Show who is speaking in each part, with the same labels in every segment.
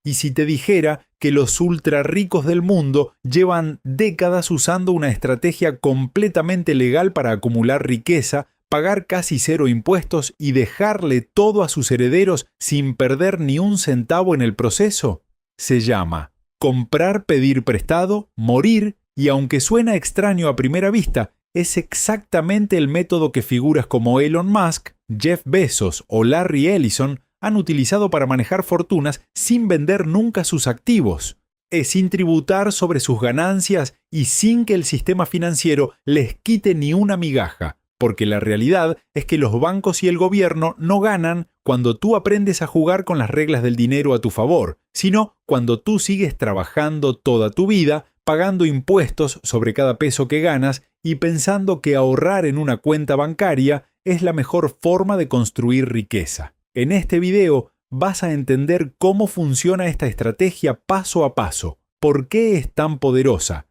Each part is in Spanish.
Speaker 1: Y si te dijera que los ultra ricos del mundo llevan décadas usando una estrategia completamente legal para acumular riqueza, pagar casi cero impuestos y dejarle todo a sus herederos sin perder ni un centavo en el proceso, se llama comprar, pedir prestado, morir, y aunque suena extraño a primera vista, es exactamente el método que figuras como Elon Musk, Jeff Bezos o Larry Ellison han utilizado para manejar fortunas sin vender nunca sus activos, sin tributar sobre sus ganancias y sin que el sistema financiero les quite ni una migaja, porque la realidad es que los bancos y el gobierno no ganan cuando tú aprendes a jugar con las reglas del dinero a tu favor, sino cuando tú sigues trabajando toda tu vida, pagando impuestos sobre cada peso que ganas y pensando que ahorrar en una cuenta bancaria es la mejor forma de construir riqueza. En este video vas a entender cómo funciona esta estrategia paso a paso, por qué es tan poderosa,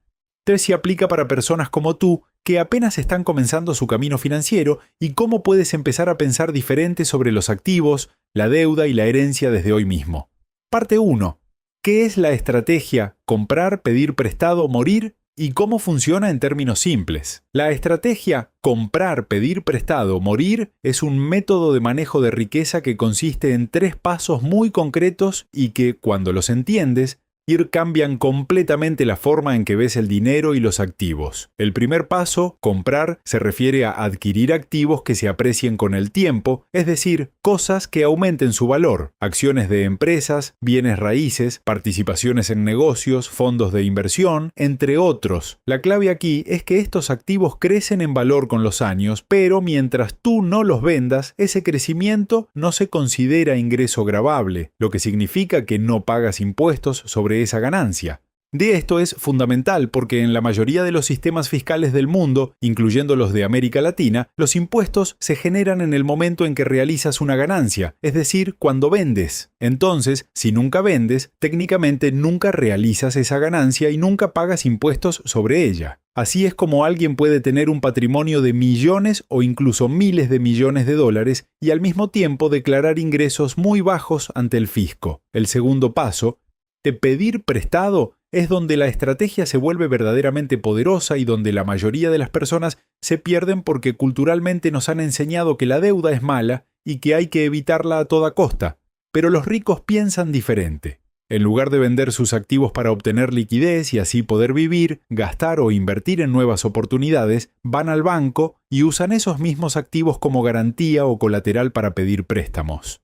Speaker 1: si aplica para personas como tú que apenas están comenzando su camino financiero y cómo puedes empezar a pensar diferente sobre los activos, la deuda y la herencia desde hoy mismo. Parte 1. ¿Qué es la estrategia comprar, pedir prestado, morir? ¿Y cómo funciona en términos simples? La estrategia comprar, pedir prestado, morir es un método de manejo de riqueza que consiste en 3 pasos muy concretos y que, cuando los entiendes, cambian completamente la forma en que ves el dinero y los activos. El primer paso, comprar, se refiere a adquirir activos que se aprecien con el tiempo, es decir, cosas que aumenten su valor, acciones de empresas, bienes raíces, participaciones en negocios, fondos de inversión, entre otros. La clave aquí es que estos activos crecen en valor con los años, pero mientras tú no los vendas, ese crecimiento no se considera ingreso gravable, lo que significa que no pagas impuestos sobre esa ganancia. De esto es fundamental porque en la mayoría de los sistemas fiscales del mundo, incluyendo los de América Latina, los impuestos se generan en el momento en que realizas una ganancia, es decir, cuando vendes. Entonces, si nunca vendes, técnicamente nunca realizas esa ganancia y nunca pagas impuestos sobre ella. Así es como alguien puede tener un patrimonio de millones o incluso miles de millones de dólares y al mismo tiempo declarar ingresos muy bajos ante el fisco. El segundo paso, de pedir prestado, es donde la estrategia se vuelve verdaderamente poderosa y donde la mayoría de las personas se pierden porque culturalmente nos han enseñado que la deuda es mala y que hay que evitarla a toda costa. Pero los ricos piensan diferente. En lugar de vender sus activos para obtener liquidez y así poder vivir, gastar o invertir en nuevas oportunidades, van al banco y usan esos mismos activos como garantía o colateral para pedir préstamos.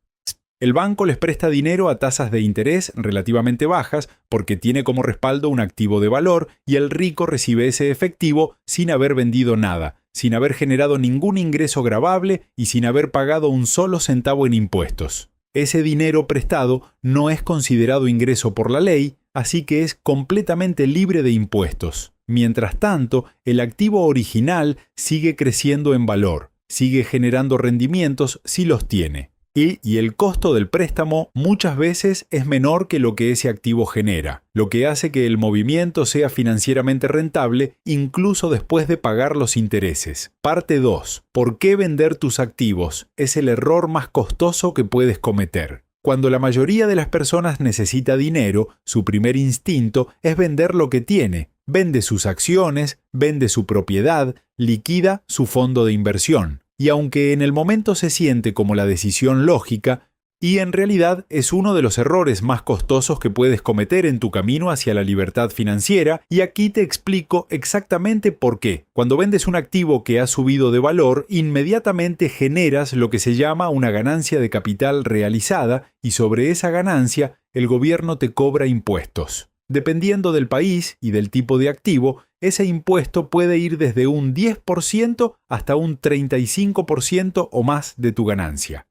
Speaker 1: El banco les presta dinero a tasas de interés relativamente bajas porque tiene como respaldo un activo de valor y el rico recibe ese efectivo sin haber vendido nada, sin haber generado ningún ingreso gravable y sin haber pagado un solo centavo en impuestos. Ese dinero prestado no es considerado ingreso por la ley, así que es completamente libre de impuestos. Mientras tanto, el activo original sigue creciendo en valor, sigue generando rendimientos si los tiene. Y el costo del préstamo muchas veces es menor que lo que ese activo genera, lo que hace que el movimiento sea financieramente rentable incluso después de pagar los intereses. Parte 2. ¿Por qué vender tus activos? Es el error más costoso que puedes cometer. Cuando la mayoría de las personas necesita dinero, su primer instinto es vender lo que tiene. Vende sus acciones, vende su propiedad, liquida su fondo de inversión. Y aunque en el momento se siente como la decisión lógica, y en realidad es uno de los errores más costosos que puedes cometer en tu camino hacia la libertad financiera, y aquí te explico exactamente por qué. Cuando vendes un activo que ha subido de valor, inmediatamente generas lo que se llama una ganancia de capital realizada, y sobre esa ganancia el gobierno te cobra impuestos. Dependiendo del país y del tipo de activo, ese impuesto puede ir desde un 10% hasta un 35% o más de tu ganancia.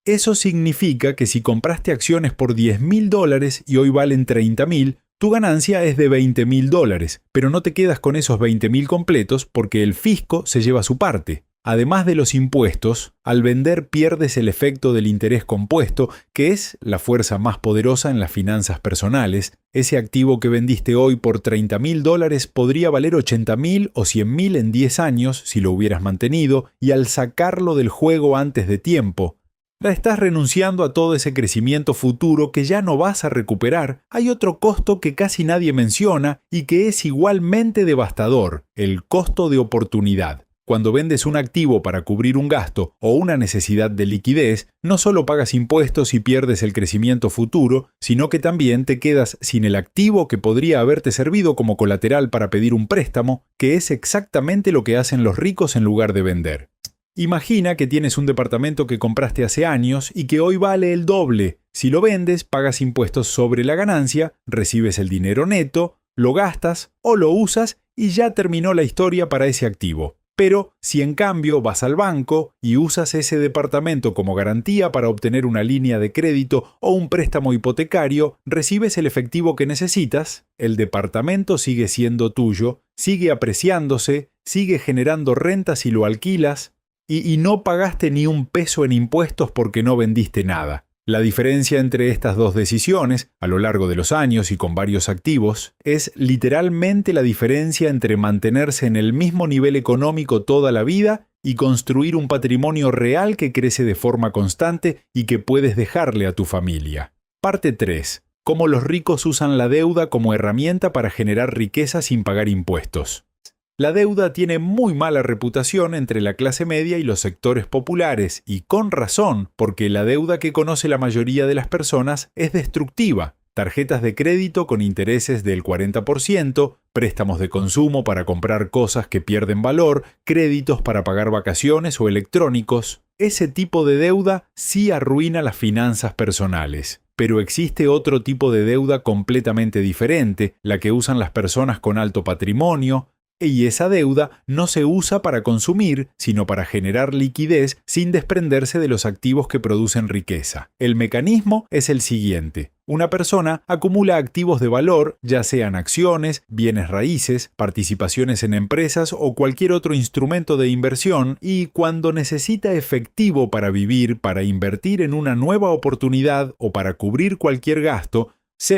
Speaker 1: Eso significa que si compraste acciones por $10.000 y hoy valen $30.000, tu ganancia es de $20.000, pero no te quedas con esos $20.000 completos porque el fisco se lleva su parte. Además de los impuestos, al vender pierdes el efecto del interés compuesto, que es la fuerza más poderosa en las finanzas personales. Ese activo que vendiste hoy por $30.000 podría valer $80.000 o $100.000 en 10 años si lo hubieras mantenido, y al sacarlo del juego antes de tiempo, Estás renunciando a todo ese crecimiento futuro que ya no vas a recuperar. Hay otro costo que casi nadie menciona y que es igualmente devastador: el costo de oportunidad. Cuando vendes un activo para cubrir un gasto o una necesidad de liquidez, no solo pagas impuestos y pierdes el crecimiento futuro, sino que también te quedas sin el activo que podría haberte servido como colateral para pedir un préstamo, que es exactamente lo que hacen los ricos en lugar de vender. Imagina que tienes un departamento que compraste hace años y que hoy vale el doble. Si lo vendes, pagas impuestos sobre la ganancia, recibes el dinero neto, lo gastas o lo usas y ya terminó la historia para ese activo. Pero si en cambio vas al banco y usas ese departamento como garantía para obtener una línea de crédito o un préstamo hipotecario, recibes el efectivo que necesitas, el departamento sigue siendo tuyo, sigue apreciándose, sigue generando renta si lo alquilas, y no pagaste ni un peso en impuestos porque no vendiste nada. La diferencia entre estas dos decisiones, a lo largo de los años y con varios activos, es literalmente la diferencia entre mantenerse en el mismo nivel económico toda la vida y construir un patrimonio real que crece de forma constante y que puedes dejarle a tu familia. Parte 3. Cómo los ricos usan la deuda como herramienta para generar riqueza sin pagar impuestos. La deuda tiene muy mala reputación entre la clase media y los sectores populares, y con razón, porque la deuda que conoce la mayoría de las personas es destructiva. Tarjetas de crédito con intereses del 40%, préstamos de consumo para comprar cosas que pierden valor, créditos para pagar vacaciones o electrónicos. Ese tipo de deuda sí arruina las finanzas personales. Pero existe otro tipo de deuda completamente diferente, la que usan las personas con alto patrimonio, y esa deuda no se usa para consumir, sino para generar liquidez sin desprenderse de los activos que producen riqueza. El mecanismo es el siguiente. Una persona acumula activos de valor, ya sean acciones, bienes raíces, participaciones en empresas o cualquier otro instrumento de inversión, y cuando necesita efectivo para vivir, para invertir en una nueva oportunidad o para cubrir cualquier gasto,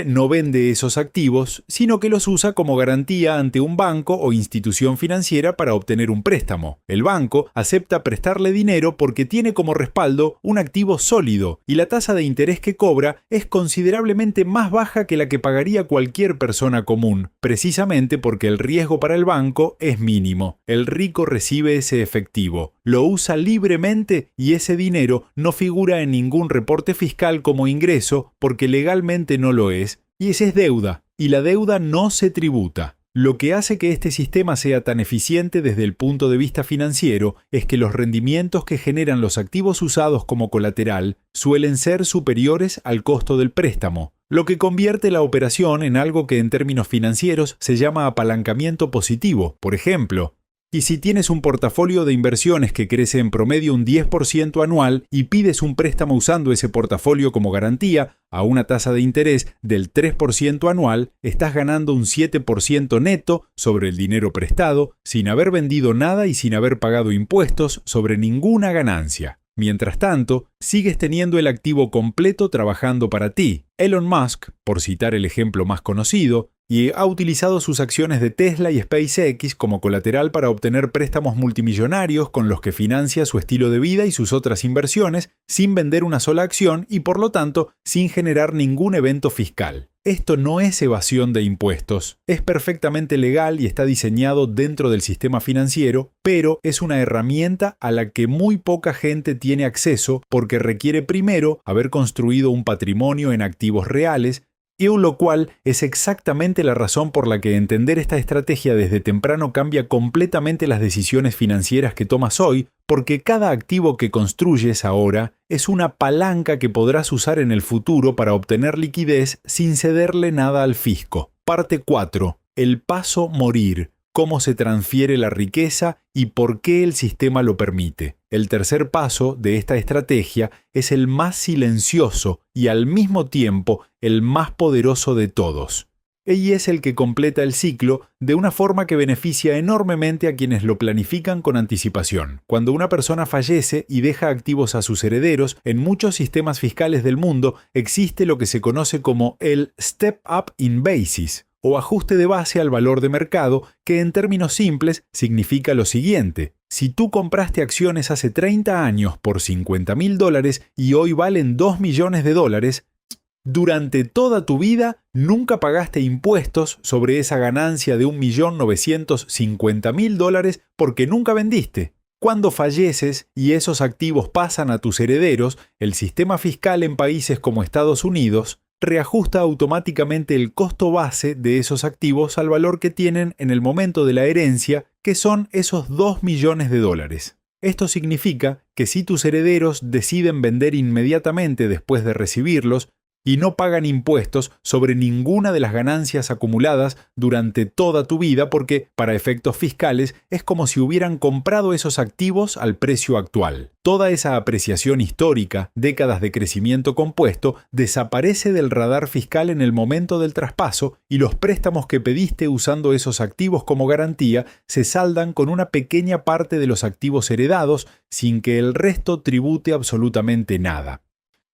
Speaker 1: no vende esos activos, sino que los usa como garantía ante un banco o institución financiera para obtener un préstamo. El banco acepta prestarle dinero porque tiene como respaldo un activo sólido, y la tasa de interés que cobra es considerablemente más baja que la que pagaría cualquier persona común, precisamente porque el riesgo para el banco es mínimo. El rico recibe ese efectivo, lo usa libremente y ese dinero no figura en ningún reporte fiscal como ingreso porque legalmente no lo es, y esa es deuda, y la deuda no se tributa. Lo que hace que este sistema sea tan eficiente desde el punto de vista financiero es que los rendimientos que generan los activos usados como colateral suelen ser superiores al costo del préstamo, lo que convierte la operación en algo que en términos financieros se llama apalancamiento positivo. Por ejemplo, y si tienes un portafolio de inversiones que crece en promedio un 10% anual y pides un préstamo usando ese portafolio como garantía a una tasa de interés del 3% anual, estás ganando un 7% neto sobre el dinero prestado, sin haber vendido nada y sin haber pagado impuestos sobre ninguna ganancia. Mientras tanto, sigues teniendo el activo completo trabajando para ti. Elon Musk, por citar el ejemplo más conocido, y ha utilizado sus acciones de Tesla y SpaceX como colateral para obtener préstamos multimillonarios con los que financia su estilo de vida y sus otras inversiones sin vender una sola acción y por lo tanto sin generar ningún evento fiscal. Esto no es evasión de impuestos, es perfectamente legal y está diseñado dentro del sistema financiero, pero es una herramienta a la que muy poca gente tiene acceso porque requiere primero haber construido un patrimonio en activos reales, y lo cual es exactamente la razón por la que entender esta estrategia desde temprano cambia completamente las decisiones financieras que tomas hoy, porque cada activo que construyes ahora es una palanca que podrás usar en el futuro para obtener liquidez sin cederle nada al fisco. Parte 4. El paso morir. Cómo se transfiere la riqueza y por qué el sistema lo permite. El tercer paso de esta estrategia es el más silencioso y al mismo tiempo el más poderoso de todos. Y es el que completa el ciclo de una forma que beneficia enormemente a quienes lo planifican con anticipación. Cuando una persona fallece y deja activos a sus herederos, en muchos sistemas fiscales del mundo existe lo que se conoce como el Step Up in Basis, o ajuste de base al valor de mercado, que en términos simples significa lo siguiente. Si tú compraste acciones hace 30 años por $50.000 y hoy valen $2 millones, durante toda tu vida nunca pagaste impuestos sobre esa ganancia de $1.950.000 porque nunca vendiste. Cuando falleces y esos activos pasan a tus herederos, el sistema fiscal en países como Estados Unidos reajusta automáticamente el costo base de esos activos al valor que tienen en el momento de la herencia, que son esos $2 millones. Esto significa que si tus herederos deciden vender inmediatamente después de recibirlos, y no pagan impuestos sobre ninguna de las ganancias acumuladas durante toda tu vida porque, para efectos fiscales, es como si hubieran comprado esos activos al precio actual. Toda esa apreciación histórica, décadas de crecimiento compuesto, desaparece del radar fiscal en el momento del traspaso y los préstamos que pediste usando esos activos como garantía se saldan con una pequeña parte de los activos heredados sin que el resto tribute absolutamente nada.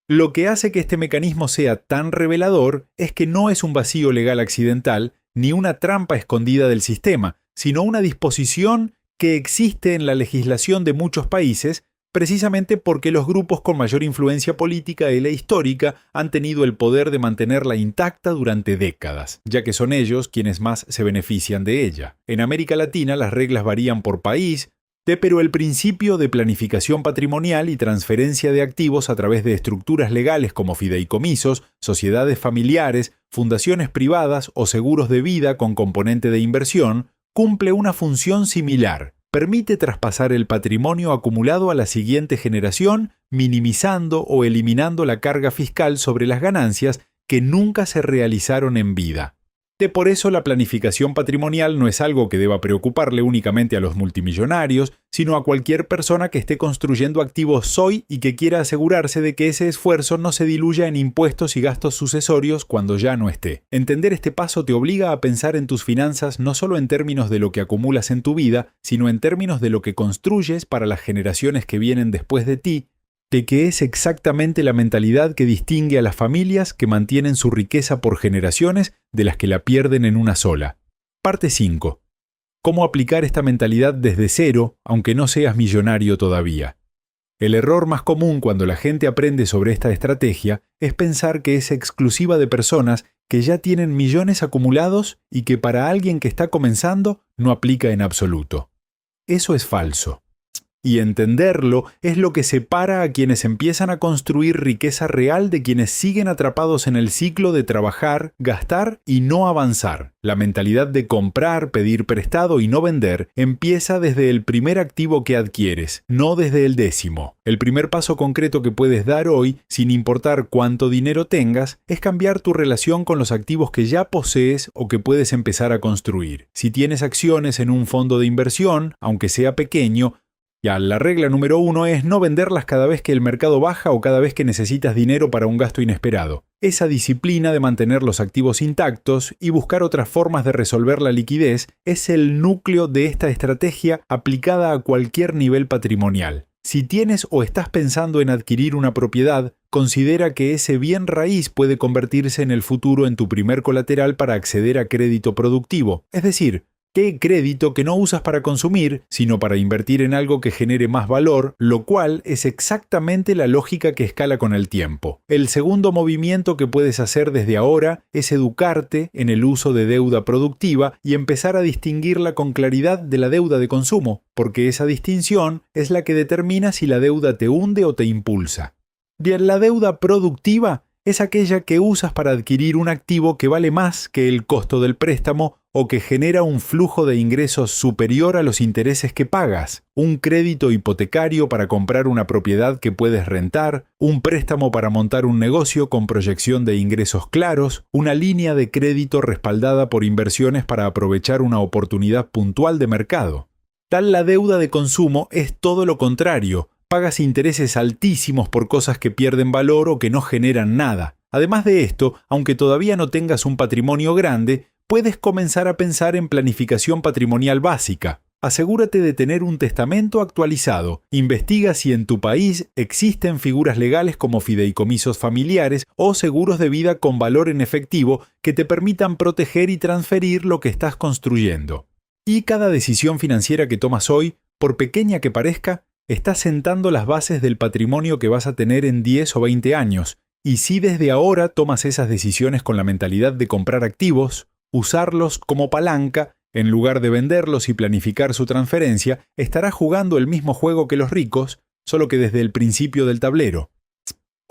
Speaker 1: Lo que hace que este mecanismo sea tan revelador es que no es un vacío legal accidental ni una trampa escondida del sistema, sino una disposición que existe en la legislación de muchos países precisamente porque los grupos con mayor influencia política y la histórica han tenido el poder de mantenerla intacta durante décadas, ya que son ellos quienes más se benefician de ella. En América Latina las reglas varían por país, pero el principio de planificación patrimonial y transferencia de activos a través de estructuras legales como fideicomisos, sociedades familiares, fundaciones privadas o seguros de vida con componente de inversión, cumple una función similar. Permite traspasar el patrimonio acumulado a la siguiente generación, minimizando o eliminando la carga fiscal sobre las ganancias que nunca se realizaron en vida. Por eso la planificación patrimonial no es algo que deba preocuparle únicamente a los multimillonarios, sino a cualquier persona que esté construyendo activos hoy y que quiera asegurarse de que ese esfuerzo no se diluya en impuestos y gastos sucesorios cuando ya no esté. Entender este paso te obliga a pensar en tus finanzas no solo en términos de lo que acumulas en tu vida, sino en términos de lo que construyes para las generaciones que vienen después de ti, de que es exactamente la mentalidad que distingue a las familias que mantienen su riqueza por generaciones de las que la pierden en una sola. Parte 5. Cómo aplicar esta mentalidad desde cero, aunque no seas millonario todavía. El error más común cuando la gente aprende sobre esta estrategia es pensar que es exclusiva de personas que ya tienen millones acumulados y que para alguien que está comenzando no aplica en absoluto. Eso es falso. Y entenderlo es lo que separa a quienes empiezan a construir riqueza real de quienes siguen atrapados en el ciclo de trabajar, gastar y no avanzar. La mentalidad de comprar, pedir prestado y no vender empieza desde el primer activo que adquieres, no desde el 10º. El primer paso concreto que puedes dar hoy, sin importar cuánto dinero tengas, es cambiar tu relación con los activos que ya posees o que puedes empezar a construir. Si tienes acciones en un fondo de inversión, aunque sea pequeño, ya, la regla número 1 es no venderlas cada vez que el mercado baja o cada vez que necesitas dinero para un gasto inesperado. Esa disciplina de mantener los activos intactos y buscar otras formas de resolver la liquidez es el núcleo de esta estrategia aplicada a cualquier nivel patrimonial. Si tienes o estás pensando en adquirir una propiedad, considera que ese bien raíz puede convertirse en el futuro en tu primer colateral para acceder a crédito productivo, es decir, ¿qué crédito que no usas para consumir, sino para invertir en algo que genere más valor, lo cual es exactamente la lógica que escala con el tiempo? El segundo movimiento que puedes hacer desde ahora es educarte en el uso de deuda productiva y empezar a distinguirla con claridad de la deuda de consumo, porque esa distinción es la que determina si la deuda te hunde o te impulsa. La deuda productiva es aquella que usas para adquirir un activo que vale más que el costo del préstamo o que genera un flujo de ingresos superior a los intereses que pagas, un crédito hipotecario para comprar una propiedad que puedes rentar, un préstamo para montar un negocio con proyección de ingresos claros, una línea de crédito respaldada por inversiones para aprovechar una oportunidad puntual de mercado. La deuda de consumo es todo lo contrario. Pagas intereses altísimos por cosas que pierden valor o que no generan nada. Además de esto, aunque todavía no tengas un patrimonio grande, puedes comenzar a pensar en planificación patrimonial básica. Asegúrate de tener un testamento actualizado. Investiga si en tu país existen figuras legales como fideicomisos familiares o seguros de vida con valor en efectivo que te permitan proteger y transferir lo que estás construyendo. Y cada decisión financiera que tomas hoy por pequeña que parezca, está sentando las bases del patrimonio que vas a tener en 10 o 20 años. Y si desde ahora tomas esas decisiones con la mentalidad de comprar activos, usarlos como palanca, en lugar de venderlos y planificar su transferencia, estarás jugando el mismo juego que los ricos, solo que desde el principio del tablero.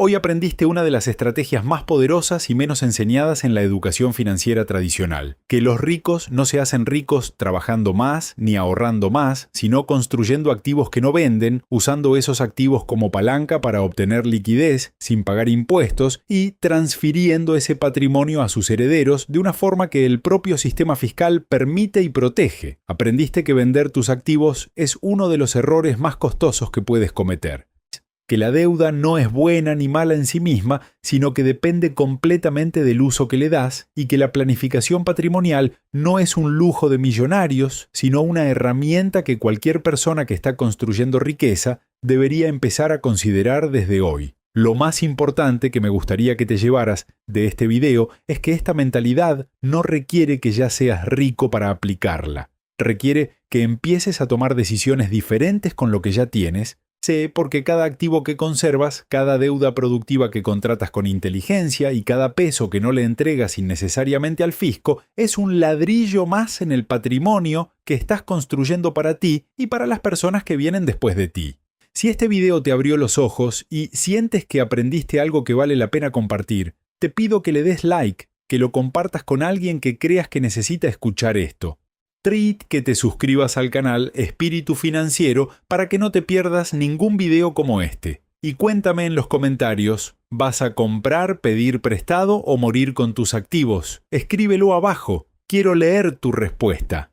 Speaker 1: Hoy aprendiste una de las estrategias más poderosas y menos enseñadas en la educación financiera tradicional, que los ricos no se hacen ricos trabajando más ni ahorrando más, sino construyendo activos que no venden, usando esos activos como palanca para obtener liquidez sin pagar impuestos y transfiriendo ese patrimonio a sus herederos de una forma que el propio sistema fiscal permite y protege. Aprendiste que vender tus activos es uno de los errores más costosos que puedes cometer. Que la deuda no es buena ni mala en sí misma, sino que depende completamente del uso que le das, y que la planificación patrimonial no es un lujo de millonarios, sino una herramienta que cualquier persona que está construyendo riqueza debería empezar a considerar desde hoy. Lo más importante que me gustaría que te llevaras de este video es que esta mentalidad no requiere que ya seas rico para aplicarla. Requiere que empieces a tomar decisiones diferentes con lo que ya tienes. Sé porque cada activo que conservas, cada deuda productiva que contratas con inteligencia y cada peso que no le entregas innecesariamente al fisco es un ladrillo más en el patrimonio que estás construyendo para ti y para las personas que vienen después de ti. Si este video te abrió los ojos y sientes que aprendiste algo que vale la pena compartir, te pido que le des like, que lo compartas con alguien que creas que necesita escuchar esto. Que te suscribas al canal Espíritu Financiero para que no te pierdas ningún video como este. Y cuéntame en los comentarios, ¿vas a comprar, pedir prestado o morir con tus activos? Escríbelo abajo, quiero leer tu respuesta.